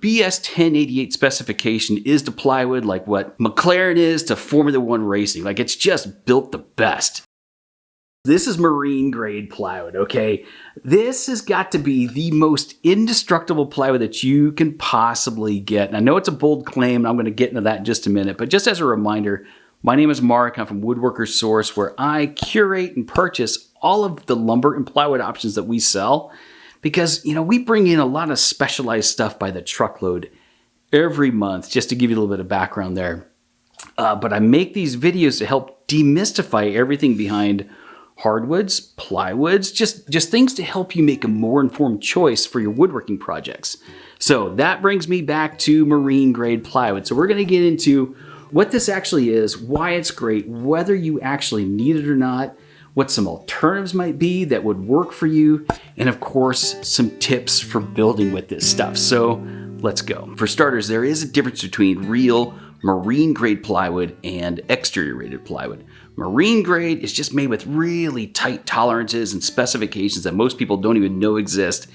BS 1088 specification is to plywood like what McLaren is to Formula One racing. Like, it's just built the best. This is marine grade plywood, okay? This has got to be the most indestructible plywood that you can possibly get. And I know it's a bold claim, and I'm going to get into that in just a minute, but just as a reminder, my name is Mark. I'm from Woodworkers Source, where I curate and purchase all of the lumber and plywood options that we sell. Because, you know, we bring in a lot of specialized stuff by the truckload every month, just to give you a little bit of background there. But I make these videos to help demystify everything behind hardwoods, plywoods, just things to help you make a more informed choice for your woodworking projects. So that brings me back to marine grade plywood. So we're going to get into what this actually is, why it's great, whether you actually need it or not, what some alternatives might be that would work for you, and of course, some tips for building with this stuff. So let's go. For starters, there is a difference between real marine grade plywood and exterior rated plywood. Marine grade is just made with really tight tolerances and specifications that most people don't even know exist.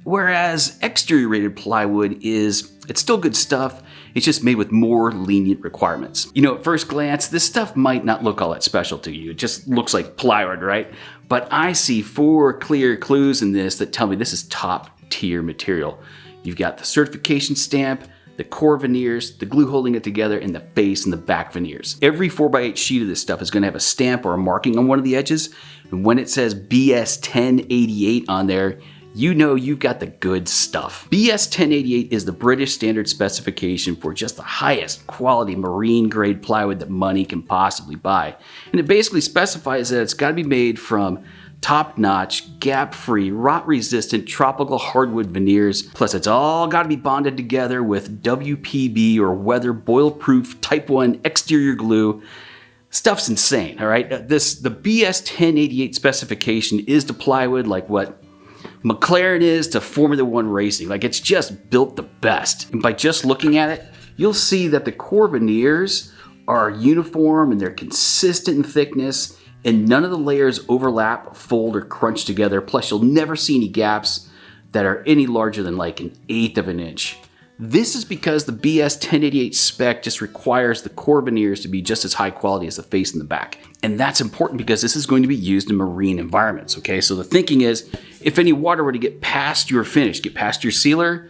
Whereas exterior rated plywood it's still good stuff, it's just made with more lenient requirements. You know, at first glance, this stuff might not look all that special to you. It just looks like plywood, right? But I see 4 clear clues in this that tell me this is top tier material. You've got the certification stamp, the core veneers, the glue holding it together, and the face and the back veneers. Every 4x8 sheet of this stuff is going to have a stamp or a marking on one of the edges. And when it says BS 1088 on there, you know you've got the good stuff. BS 1088 is the British standard specification for just the highest quality marine grade plywood that money can possibly buy. And it basically specifies that it's got to be made from top-notch, gap-free, rot-resistant tropical hardwood veneers. Plus, it's all got to be bonded together with WPB or weather boil-proof Type 1 exterior glue. Stuff's insane, all right? The BS 1088 specification is to plywood like what McLaren is to Formula One racing. Like, it's just built the best. And by just looking at it, you'll see that the core veneers are uniform and they're consistent in thickness, and none of the layers overlap, fold, or crunch together. Plus, you'll never see any gaps that are any larger than like 1/8 of an inch. This is because the BS 1088 spec just requires the core veneers to be just as high quality as the face and the back. And that's important because this is going to be used in marine environments, okay? So the thinking is, if any water were to get past your finish, get past your sealer,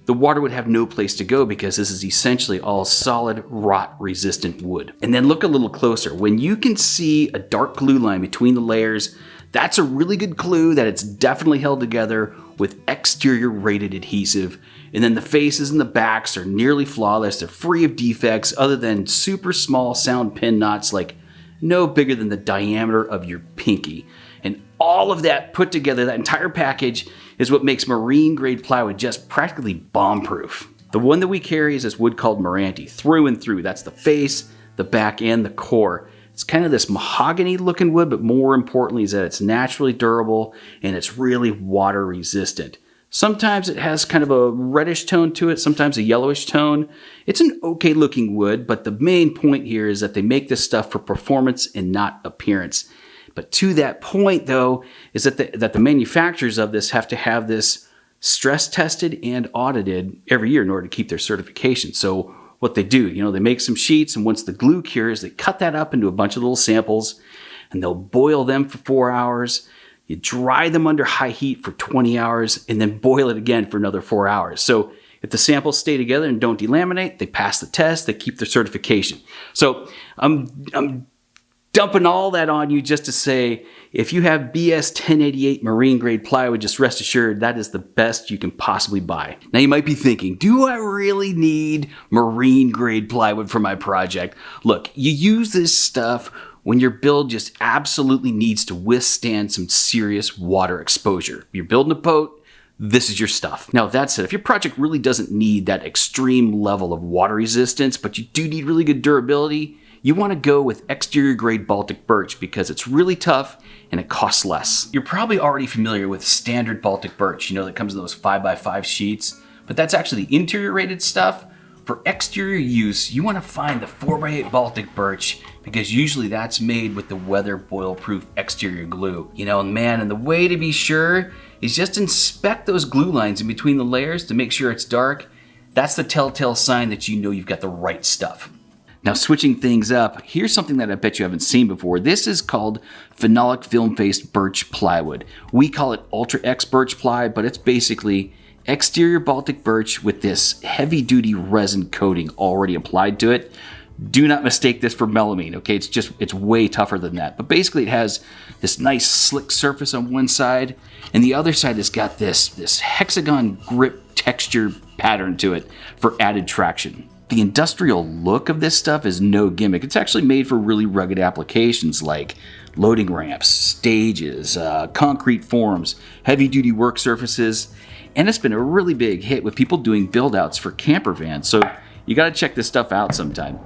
the water would have no place to go because this is essentially all solid, rot-resistant wood. And then look a little closer. When you can see a dark glue line between the layers, that's a really good clue that it's definitely held together with exterior rated adhesive. And then the faces and the backs are nearly flawless. They're free of defects other than super small sound pin knots, like no bigger than the diameter of your pinky. And all of that put together, that entire package, is what makes marine grade plywood just practically bomb-proof. The one that we carry is this wood called Meranti, through and through. That's the face, the back, and the core. It's kind of this mahogany looking wood, but more importantly is that it's naturally durable and it's really water resistant. Sometimes it has kind of a reddish tone to it, sometimes a yellowish tone. It's an okay looking wood, but the main point here is that they make this stuff for performance and not appearance. But to that point, though, is that the manufacturers of this have to have this stress tested and audited every year in order to keep their certification. So what they do, they make some sheets, and once the glue cures, they cut that up into a bunch of little samples, and they'll boil them for 4 hours. You dry them under high heat for 20 hours, and then boil it again for another 4 hours. So if the samples stay together and don't delaminate, they pass the test, they keep their certification. So I'm dumping all that on you just to say, if you have BS 1088 marine grade plywood, just rest assured that is the best you can possibly buy. Now you might be thinking, do I really need marine grade plywood for my project? Look, you use this stuff when your build just absolutely needs to withstand some serious water exposure. You're building a boat, this is your stuff. Now that said, if your project really doesn't need that extreme level of water resistance, but you do need really good durability, you want to go with exterior grade Baltic birch because it's really tough and it costs less. You're probably already familiar with standard Baltic birch, that comes in those 5x5 sheets, but that's actually the interior rated stuff. For exterior use, you want to find the 4x8 Baltic birch because usually that's made with the weather boil-proof exterior glue. And the way to be sure is just inspect those glue lines in between the layers to make sure it's dark, That's the telltale sign that you know you've got the right stuff. Now, switching things up, here's something that I bet you haven't seen before. This is called phenolic film-faced birch plywood. We call it Ultra X birch ply, but it's basically exterior Baltic birch with this heavy-duty resin coating already applied to it. Do not mistake this for melamine, okay? It's way tougher than that. But basically it has this nice slick surface on one side, and the other side has got this hexagon grip texture pattern to it for added traction. The industrial look of this stuff is no gimmick. It's actually made for really rugged applications like loading ramps, stages, concrete forms, heavy-duty work surfaces, and it's been a really big hit with people doing build-outs for camper vans, so you gotta check this stuff out sometime.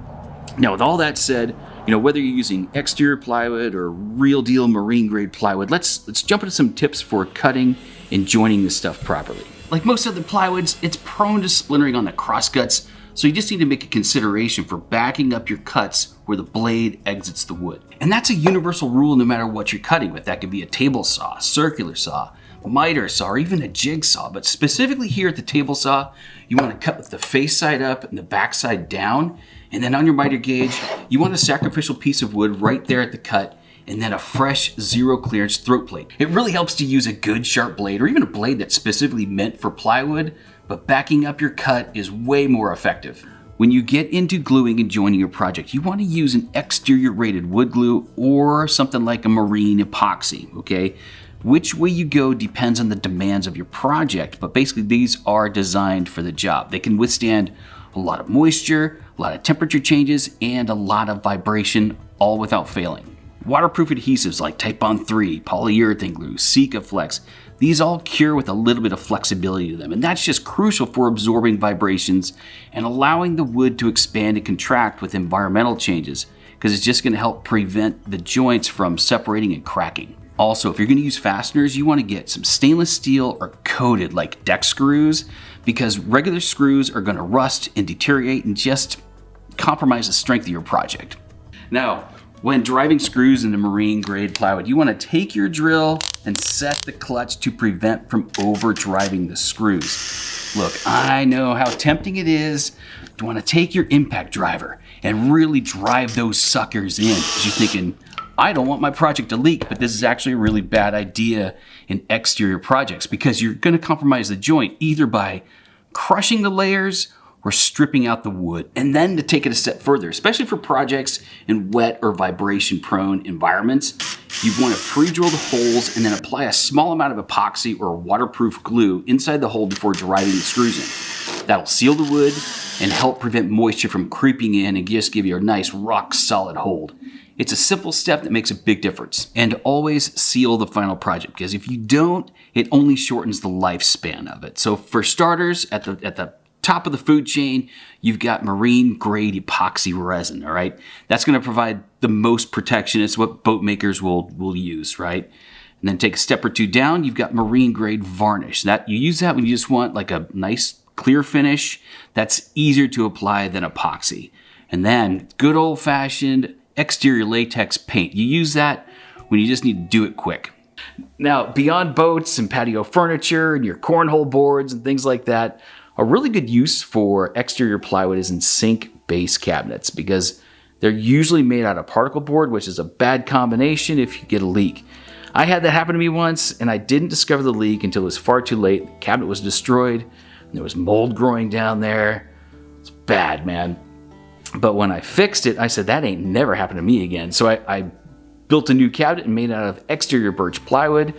Now, with all that said, whether you're using exterior plywood or real deal marine grade plywood, let's jump into some tips for cutting and joining this stuff properly. Like most other plywoods, it's prone to splintering on the crosscuts, so you just need to make a consideration for backing up your cuts where the blade exits the wood. And that's a universal rule no matter what you're cutting with. That could be a table saw, circular saw, miter saw, or even a jigsaw. But specifically here at the table saw, you want to cut with the face side up and the back side down. And then on your miter gauge, you want a sacrificial piece of wood right there at the cut, and then a fresh zero clearance throat plate. It really helps to use a good sharp blade, or even a blade that's specifically meant for plywood, but backing up your cut is way more effective. When you get into gluing and joining your project, you want to use an exterior rated wood glue or something like a marine epoxy, okay? Which way you go depends on the demands of your project, but basically these are designed for the job. They can withstand a lot of moisture, a lot of temperature changes, and a lot of vibration, all without failing. Waterproof adhesives like Titebond 3, polyurethane glue, Sikaflex, these all cure with a little bit of flexibility to them, and that's just crucial for absorbing vibrations and allowing the wood to expand and contract with environmental changes, because it's just going to help prevent the joints from separating and cracking. Also, if you're going to use fasteners, you want to get some stainless steel or coated like deck screws, because regular screws are going to rust and deteriorate and just compromise the strength of your project. Now, when driving screws into marine grade plywood, you want to take your drill and set the clutch to prevent from over driving the screws. Look, I know how tempting it is to want to take your impact driver and really drive those suckers in, because you're thinking, I don't want my project to leak, but this is actually a really bad idea in exterior projects, because you're going to compromise the joint either by crushing the layers or stripping out the wood. And then to take it a step further, especially for projects in wet or vibration prone environments, you want to pre-drill the holes and then apply a small amount of epoxy or waterproof glue inside the hole before driving the screws in. That'll seal the wood and help prevent moisture from creeping in and just give you a nice rock solid hold. It's a simple step that makes a big difference. And always seal the final project, because if you don't, it only shortens the lifespan of it. So for starters, at the top of the food chain, you've got marine grade epoxy resin, all right? That's gonna provide the most protection. It's what boat makers will use, right? And then take a step or two down, you've got marine grade varnish. That you use that when you just want like a nice clear finish that's easier to apply than epoxy. And then good old fashioned exterior latex paint. You use that when you just need to do it quick. Now, beyond boats and patio furniture and your cornhole boards and things like that, a really good use for exterior plywood is in sink base cabinets, because they're usually made out of particle board, which is a bad combination if you get a leak. I had that happen to me once, and I didn't discover the leak until it was far too late. The cabinet was destroyed, and there was mold growing down there. It's bad, man. But when I fixed it, I said, that ain't never happened to me again. So I built a new cabinet and made it out of exterior birch plywood.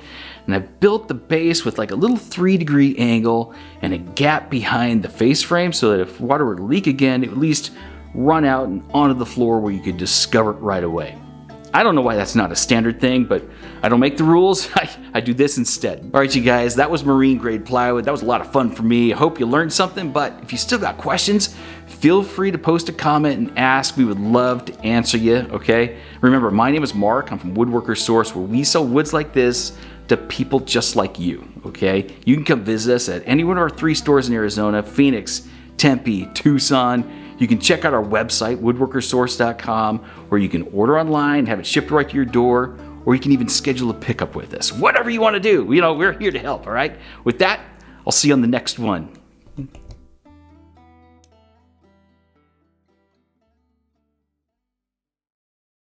And I built the base with like a little 3-degree angle and a gap behind the face frame, so that if water were to leak again, it would at least run out and onto the floor where you could discover it right away. I don't know why that's not a standard thing, but I don't make the rules. I do this instead. All right, you guys, that was marine grade plywood. That was a lot of fun for me. I hope you learned something, but if you still got questions, feel free to post a comment and ask. We would love to answer you, okay? Remember, my name is Mark. I'm from Woodworkers Source, where we sell woods like this to people just like you, okay? You can come visit us at any one of our 3 stores in Arizona: Phoenix, Tempe, Tucson. You can check out our website, woodworkersource.com, where you can order online, have it shipped right to your door, or you can even schedule a pickup with us. Whatever you want to do, we're here to help, all right? With that, I'll see you on the next one.